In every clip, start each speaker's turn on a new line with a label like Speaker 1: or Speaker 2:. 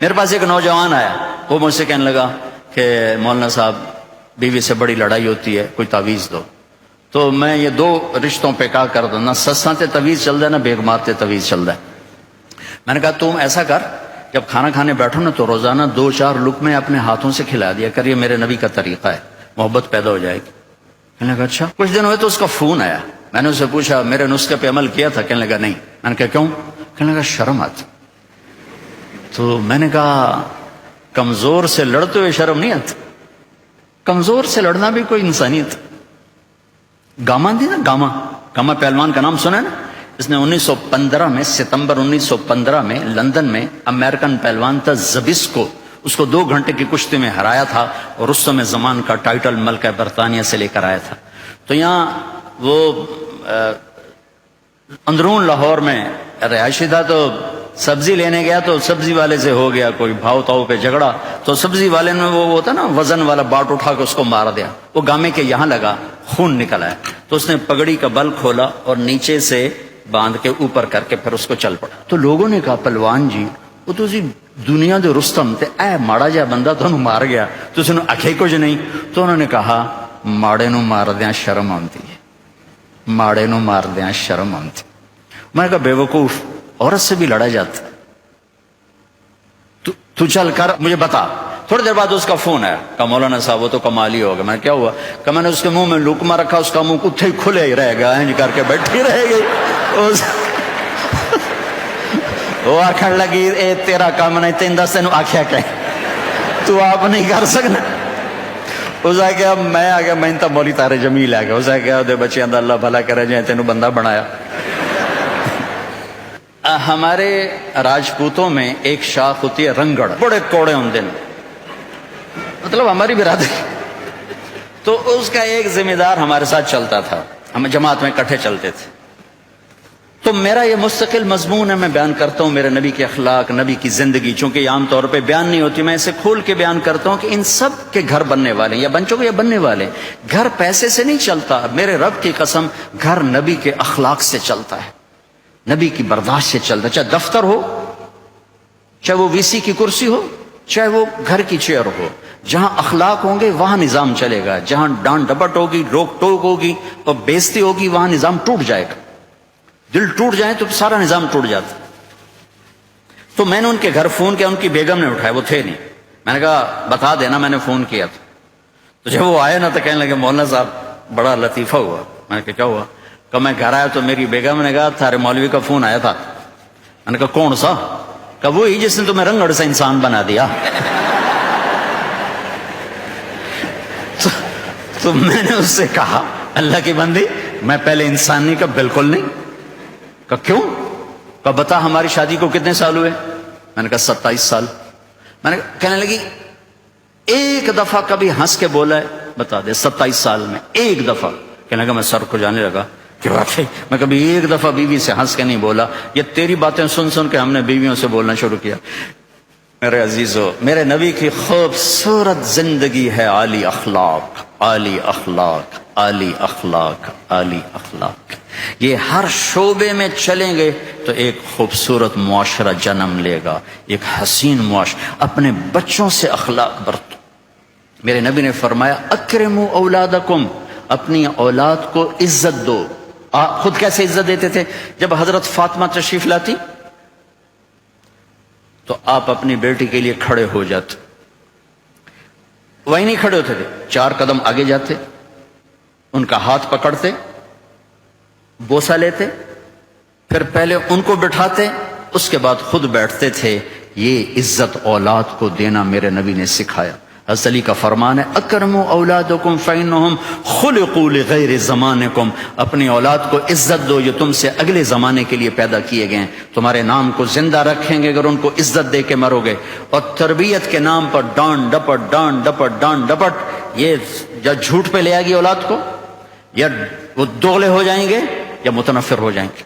Speaker 1: میرے پاس ایک نوجوان آیا، وہ مجھ سے کہنے لگا کہ مولانا صاحب بیوی سے بڑی لڑائی ہوتی ہے، کوئی تعویذ دو. تو میں یہ دو رشتوں پہ کہا کر دوں، نہ سساں تے تعویذ چل ہے نہ بیگمات تے تعویذ چل ہے. میں نے کہا تم ایسا کر، جب کھانا کھانے بیٹھو نا تو روزانہ 2-4 لقمے اپنے ہاتھوں سے کھلا دیا کر، یہ میرے نبی کا طریقہ ہے، محبت پیدا ہو جائے گی. کہنے لگا اچھا. کچھ دن ہوئے تو اس کا فون آیا. میں نے اسے پوچھا میرے نسخے پہ عمل کیا تھا؟ کہنے لگا نہیں. میں نے کہا کیوں؟ کہنے لگا شرم آتی. تو میں نے کہا کمزور سے لڑتے ہوئے شرم نہیں آتی؟ کمزور سے لڑنا بھی کوئی انسانیت. گاما تھی نا، گاما پہلوان کا نام سنا ہے نا؟ اس نے 1915 میں، ستمبر 1915 میں لندن میں امریکن پہلوان تھا زبسکو، اس کو 2 گھنٹے کی کشتی میں ہرایا تھا اور اس سمے زمان کا ٹائٹل ملکہ برطانیہ سے لے کر آیا تھا. تو یہاں وہ اندرون لاہور میں رہائشی تھا، تو سبزی لینے گیا تو سبزی والے سے ہو گیا کوئی بھاؤ تاؤ پہ جھگڑا. تو سبزی والے نے وہ ہوتا نا وزن والا باٹ اٹھا کے اس کو مار دیا. وہ گامے کے یہاں لگا، خون نکل آیا. تو اس نے پگڑی کا بل کھولا اور نیچے سے باندھ کے اوپر کر کے پھر اس کو چل پڑا. تو لوگوں نے کہا پہلوان جی وہ تو جی دنیا دے رستم تے اے ماڑا جا بندہ تو مار گیا، تو اس نے آخیا کچھ نہیں. تو انہوں نے کہا ماڑے نو مار دیاں شرم آتی ہے، ماڑے نو مار دیاں شرم آتی. میں نے کہا بے وقوف، عورت سے بھی لڑا جاتا. تو چل کر مجھے بتا. تھوڑی دیر بعد اس کا فون آیا، کہا مولانا صاحب وہ تو کمال ہی ہوگا. میں کیا ہوا؟ کہ میں نے اس کے منہ میں لقمہ رکھا، اس کا منہ کتھے ہی کھلے ہی رہ گیا، انج کر کے بیٹھی رہ گئی. وہ آخر لگی اے تیرا کام نہیں، تین دس تینوں آخیا کہ تو آپ نہیں کر سکنا. اس آ گیا میں آ گیا، میں تو مولی تارے جمیل آ گیا. اس آ گیا دے بچیاں دا اللہ بھلا کرے جائیں تینوں بندہ بنایا. ہمارے راجپوتوں میں ایک شاخ ہوتی ہے رنگڑ، بڑے کوڑے ہوندے ہیں، مطلب ہماری برادری. تو اس کا ایک ذمہ دار ہمارے ساتھ چلتا تھا، ہم جماعت میں اکٹھے چلتے تھے. تو میرا یہ مستقل مضمون ہے، میں بیان کرتا ہوں میرے نبی کے اخلاق، نبی کی زندگی. چونکہ یہ عام طور پہ بیان نہیں ہوتی، میں اسے کھول کے بیان کرتا ہوں کہ ان سب کے گھر بننے والے یا بن چکے یا بننے والے. گھر پیسے سے نہیں چلتا، میرے رب کی قسم، گھر نبی کے اخلاق سے چلتا ہے، نبی کی برداشت سے چلتا ہے. چاہے دفتر ہو، چاہے وہ وی سی کی کرسی ہو، چاہے وہ گھر کی چیئر ہو. جہاں اخلاق ہوں گے وہاں نظام چلے گا. جہاں ڈانٹ ڈپٹ ہوگی، روک ٹوک ہوگی اور بےزتی ہوگی، وہاں نظام ٹوٹ جائے گا. دل ٹوٹ جائے تو سارا نظام ٹوٹ جاتا. تو میں نے ان کے گھر فون کیا، ان کی بیگم نے اٹھایا، وہ تھے نہیں. میں نے کہا بتا دینا میں نے فون کیا تھا. تو جب وہ آئے نا تو کہنے لگے مولانا صاحب بڑا لطیفہ ہوا. میں نے کہا کیا ہوا؟ کہ میں گھر آیا تو میری بیگم نے کہا تھارے مولوی کا فون آیا تھا. میں نے کہا کون سا؟ کہ وہی جس نے تمہیں رنگڑ سے انسان بنا دیا. تو میں نے اس سے کہا اللہ کی بندی میں پہلے انسان نہیں، کہا بالکل نہیں. کہا کیوں؟ کہا بتا ہماری شادی کو کتنے سال ہوئے؟ میں نے کہا 27 سال. میں نے کہنے لگی ایک دفعہ کبھی ہنس کے بولا ہے؟ بتا دے 27 سال میں ایک دفعہ. کہنے لگا میں سر کو جانے لگا کہ واقعی میں کبھی ایک دفعہ بیوی سے ہنس کے نہیں بولا. یہ تیری باتیں سن سن کے ہم نے بیویوں سے بولنا شروع کیا. میرے عزیزو، میرے نبی کی خوبصورت زندگی ہے عالی اخلاق، عالی اخلاق، عالی اخلاق، عالی اخلاق. یہ ہر شعبے میں چلیں گے تو ایک خوبصورت معاشرہ جنم لے گا، ایک حسین معاشرہ. اپنے بچوں سے اخلاق برتو. میرے نبی نے فرمایا اکرموا اولادکم، اپنی اولاد کو عزت دو. آپ خود کیسے عزت دیتے تھے؟ جب حضرت فاطمہ تشریف لاتی تو آپ اپنی بیٹی کے لیے کھڑے ہو جاتے. وہی نہیں کھڑے ہوتے تھے، 4 قدم آگے جاتے، ان کا ہاتھ پکڑتے، بوسہ لیتے، پھر پہلے ان کو بٹھاتے، اس کے بعد خود بیٹھتے تھے. یہ عزت اولاد کو دینا میرے نبی نے سکھایا. حضرت علی کا فرمان ہے اکرموا اولادکم فانہم خلقوا لغیر زمانکم. اپنی اولاد کو عزت دو، یہ تم سے اگلے زمانے کے لیے پیدا کیے گئے ہیں. تمہارے نام کو زندہ رکھیں گے اگر ان کو عزت دے کے مرو گے. اور تربیت کے نام پر ڈانٹ ڈپٹ، ڈانٹ ڈپٹ، ڈانٹ ڈپٹ، یہ یا جھوٹ پہ لے آئے گی اولاد کو، یا وہ دوغلے ہو جائیں گے یا متنفر ہو جائیں گے.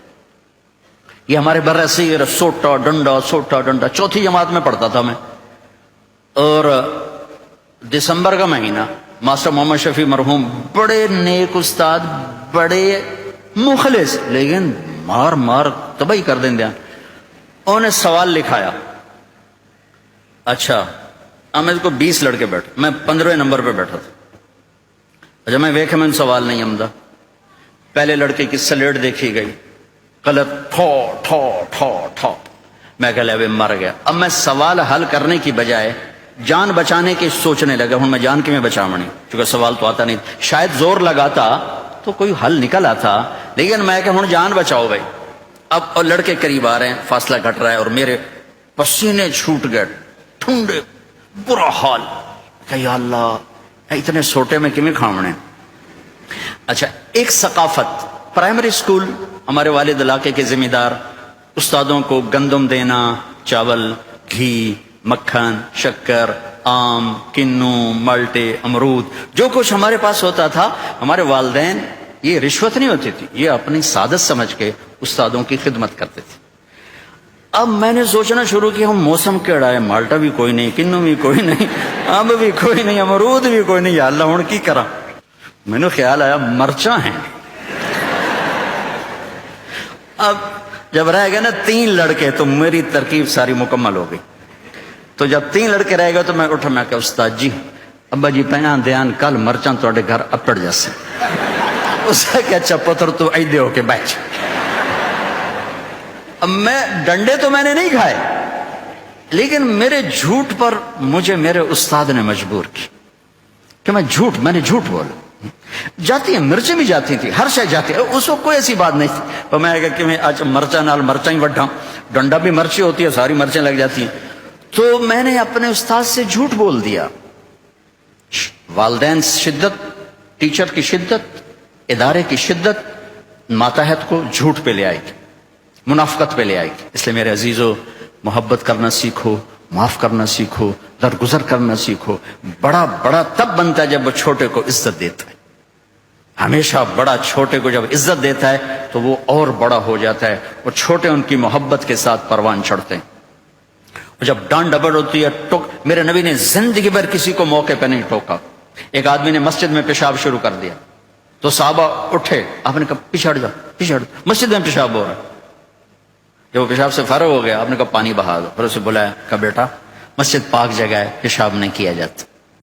Speaker 1: یہ ہمارے برصغیر سوٹا ڈنڈا، سوٹا ڈنڈا. 4تھی جماعت میں پڑھتا تھا میں، اور دسمبر کا مہینہ ماسٹر محمد شفیع مرحوم، بڑے نیک استاد، بڑے مخلص، لیکن مار مار تباہی کر دیں. انہوں نے سوال لکھایا اچھا اب میں کو 20 لڑکے بیٹھے، میں 15ویں نمبر پہ بیٹھا تھا. اچھا میں ویکھے میں سوال نہیں آمدا. پہلے لڑکے کی سلیٹ دیکھی گئی، کلر ٹھو ٹھو ٹھو ٹھو. میں کہ لے مر گیا. اب میں سوال حل کرنے کی بجائے جان بچانے کے سوچنے لگا. ہوں میں جان کی میں بچاونی، کیونکہ سوال تو آتا نہیں. شاید زور لگاتا تو کوئی حل نکل آتا، لیکن میں کہ ہوں جان بچاؤ بھائی. اب اور لڑکے قریب آ رہے ہیں، فاصلہ گھٹ رہا ہے، اور میرے پسینے چھوٹ گئے، ٹھنڈے، برا حال. کہ یا اللہ اتنے سوٹے میں کیویں کھاونے. اچھا ایک ثقافت، پرائمری اسکول ہمارے والد علاقے کے ذمہ دار استادوں کو گندم دینا، چاول، گھی، مکھن، شکر، آم، کنو، مالٹے، امرود، جو کچھ ہمارے پاس ہوتا تھا. ہمارے والدین یہ رشوت نہیں ہوتی تھی، یہ اپنی سعادت سمجھ کے استادوں کی خدمت کرتے تھے. اب میں نے سوچنا شروع کیا ہم موسم کیڑا ہے، مالٹا بھی کوئی نہیں، کنو بھی کوئی نہیں، آم بھی کوئی نہیں، امرود بھی کوئی نہیں. یا اللہ ہوں کی کرا. میں نے خیال آیا مرچاں ہیں. اب جب رہ گئے نا 3 لڑکے تو میری ترکیب ساری مکمل ہو گئی. تو جب 3 لڑکے رہ گئے تو میں اٹھا، میں کہا استاد جی ابا جی پہنا دھیان کل مرچاں تواڈے گھر اپڑ جیسے. اس نے کہا اچھا پتر تو ایدے ہو کے بیٹھ. اب میں ڈنڈے تو میں نے نہیں کھائے، لیکن میرے جھوٹ پر مجھے میرے استاد نے مجبور کی کہ میں نے جھوٹ بولا. جاتی ہیں مرچیں بھی جاتی تھی، ہر شے جاتی ہے، اس وقت کوئی ایسی بات نہیں تھی. تو میں کہا کہ میں آج مرچا نال مرچاں ہی وڈھاں، ڈنڈا بھی مرچی ہوتی ہے، ساری مرچیں لگ جاتی ہیں. تو میں نے اپنے استاد سے جھوٹ بول دیا. والدین شدت، ٹیچر کی شدت، ادارے کی شدت ماتحت کو جھوٹ پہ لے آئے گی، منافقت پہ لے آئے گی. اس لیے میرے عزیزو محبت کرنا سیکھو، معاف کرنا سیکھو، درگزر کرنا سیکھو. بڑا بڑا تب بنتا ہے جب وہ چھوٹے کو عزت دیتا ہے. ہمیشہ بڑا چھوٹے کو جب عزت دیتا ہے تو وہ اور بڑا ہو جاتا ہے، اور چھوٹے ان کی محبت کے ساتھ پروان چڑھتے ہیں. اور جب ڈانٹ ڈبڑ ہوتی ہے، میرے نبی نے زندگی بھر کسی کو موقع پہ نہیں ٹوکا. ایک آدمی نے مسجد میں پیشاب شروع کر دیا تو صحابہ اٹھے، آپ نے کہا پیچھے ہٹ جاؤ، پیچھے ہٹ جاؤ، مسجد میں پیشاب ہو رہا ہے. جب وہ پیشاب سے فارغ ہو گیا آپ نے کہا پانی بہا دو. پھر اسے بلایا، کہا بیٹا مسجد پاک جگہ ہے، پیشاب نہیں کیا جاتا.